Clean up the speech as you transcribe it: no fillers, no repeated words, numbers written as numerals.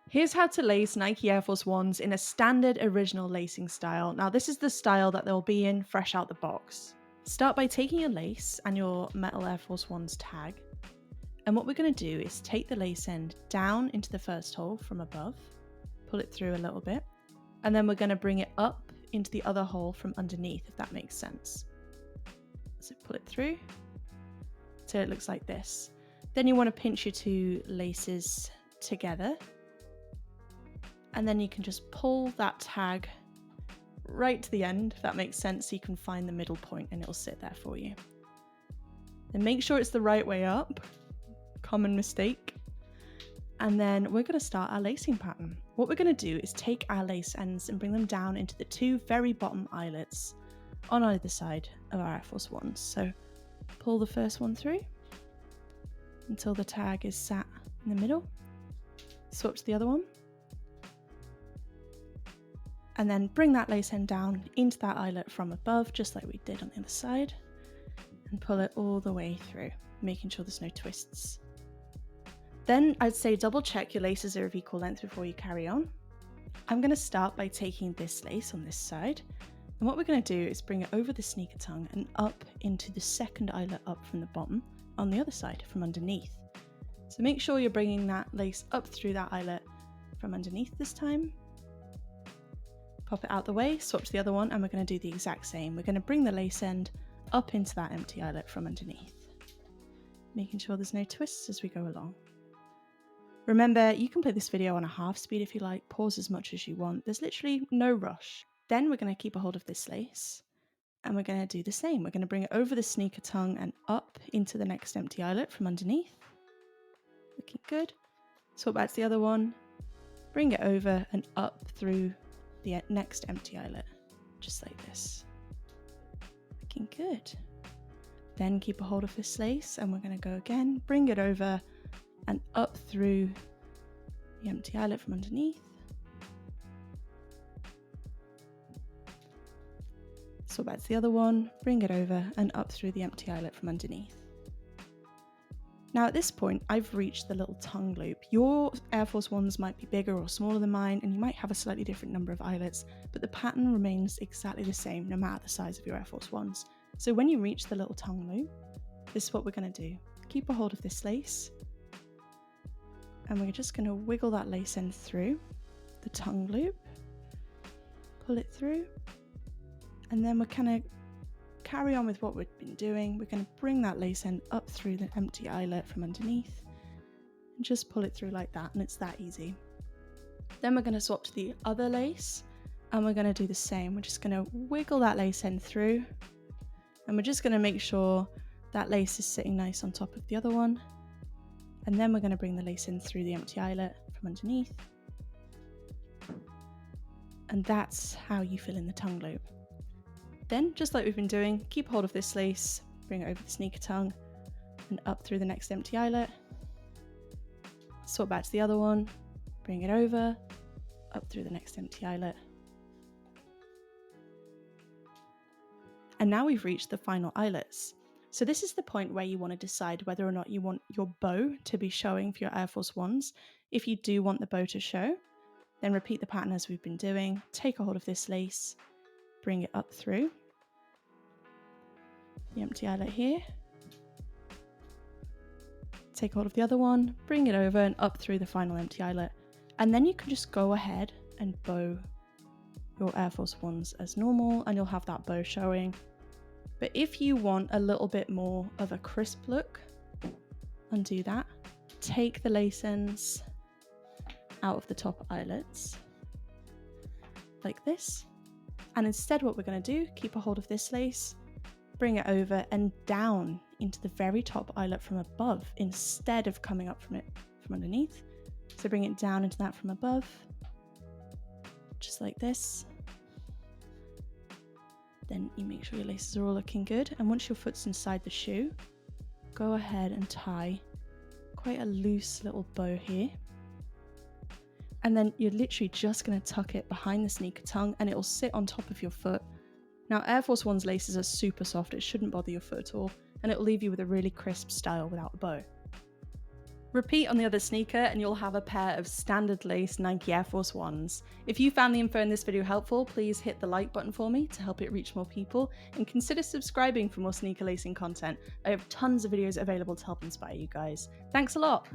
Here's how to lace Nike Air Force Ones in a standard original lacing style. Now, this is the style that they'll be in fresh out the box. Start by taking your lace and your metal Air Force Ones tag. And what we're going to do is take the lace end down into the first hole from above, pull it through a little bit, and then we're going to bring it up into the other hole from underneath, if that makes sense. So pull it through till it looks like this. Then you want to pinch your two laces together. And then you can just pull that tag right to the end, if that makes sense, so you can find the middle point and it'll sit there for you. Then make sure it's the right way up, common mistake. And then we're going to start our lacing pattern. What we're going to do is take our lace ends and bring them down into the two very bottom eyelets on either side of our Air Force Ones. So pull the first one through until the tag is sat in the middle. Swap to the other one. And then bring that lace end down into that eyelet from above, just like we did on the other side, and pull it all the way through, making sure there's no twists. Then I'd say double check your laces are of equal length before you carry on. I'm going to start by taking this lace on this side, and what we're going to do is bring it over the sneaker tongue and up into the second eyelet up from the bottom on the other side from underneath. So make sure you're bringing that lace up through that eyelet from underneath this time. Pop it out the way, swap to the other one, and we're going to do the exact same. We're going to bring the lace end up into that empty eyelet from underneath, making sure there's no twists as we go along. Remember, you can play this video on a half speed if you like, pause as much as you want. There's literally no rush. Then we're going to keep a hold of this lace, and we're going to do the same. We're going to bring it over the sneaker tongue and up into the next empty eyelet from underneath. Looking good. Swap back to the other one, bring it over and up through the next empty eyelet, just like this. Looking good. Then keep a hold of this lace and we're going to go again, bring it over and up through the empty eyelet from underneath. So back to the other one, bring it over and up through the empty eyelet from underneath. Now at this point, I've reached the little tongue loop. Your Air Force Ones might be bigger or smaller than mine, and you might have a slightly different number of eyelets, but the pattern remains exactly the same no matter the size of your Air Force Ones. So when you reach the little tongue loop, this is what we're going to do. Keep a hold of this lace, and we're just going to wiggle that lace end through the tongue loop, pull it through, and then we're kind of carry on with what we've been doing. We're going to bring that lace end up through the empty eyelet from underneath and just pull it through like that, and it's that easy. Then we're going to swap to the other lace and we're going to do the same. We're just going to wiggle that lace end through, and we're just going to make sure that lace is sitting nice on top of the other one, and then we're going to bring the lace in through the empty eyelet from underneath, and that's how you fill in the tongue loop. Then, just like we've been doing, keep hold of this lace, bring it over the sneaker tongue and up through the next empty eyelet. Swap back to the other one, bring it over, up through the next empty eyelet. And now we've reached the final eyelets. So this is the point where you want to decide whether or not you want your bow to be showing for your Air Force Ones. If you do want the bow to show, then repeat the pattern as we've been doing. Take a hold of this lace, bring it up through the empty eyelet here. Take hold of the other one, bring it over and up through the final empty eyelet. And then you can just go ahead and bow your Air Force Ones as normal, and you'll have that bow showing. But if you want a little bit more of a crisp look, undo that. Take the lace ends out of the top eyelets like this. And instead what we're going to do, keep a hold of this lace, bring it over and down into the very top eyelet from above instead of coming up from it from underneath. So bring it down into that from above, just like this. Then you make sure your laces are all looking good. And once your foot's inside the shoe, go ahead and tie quite a loose little bow here. And then you're literally just going to tuck it behind the sneaker tongue and it'll sit on top of your foot. Now, Air Force One's laces are super soft. It shouldn't bother your foot at all. And it'll leave you with a really crisp style without a bow. Repeat on the other sneaker and you'll have a pair of standard lace Nike Air Force Ones. If you found the info in this video helpful, please hit the like button for me to help it reach more people, and consider subscribing for more sneaker lacing content. I have tons of videos available to help inspire you guys. Thanks a lot!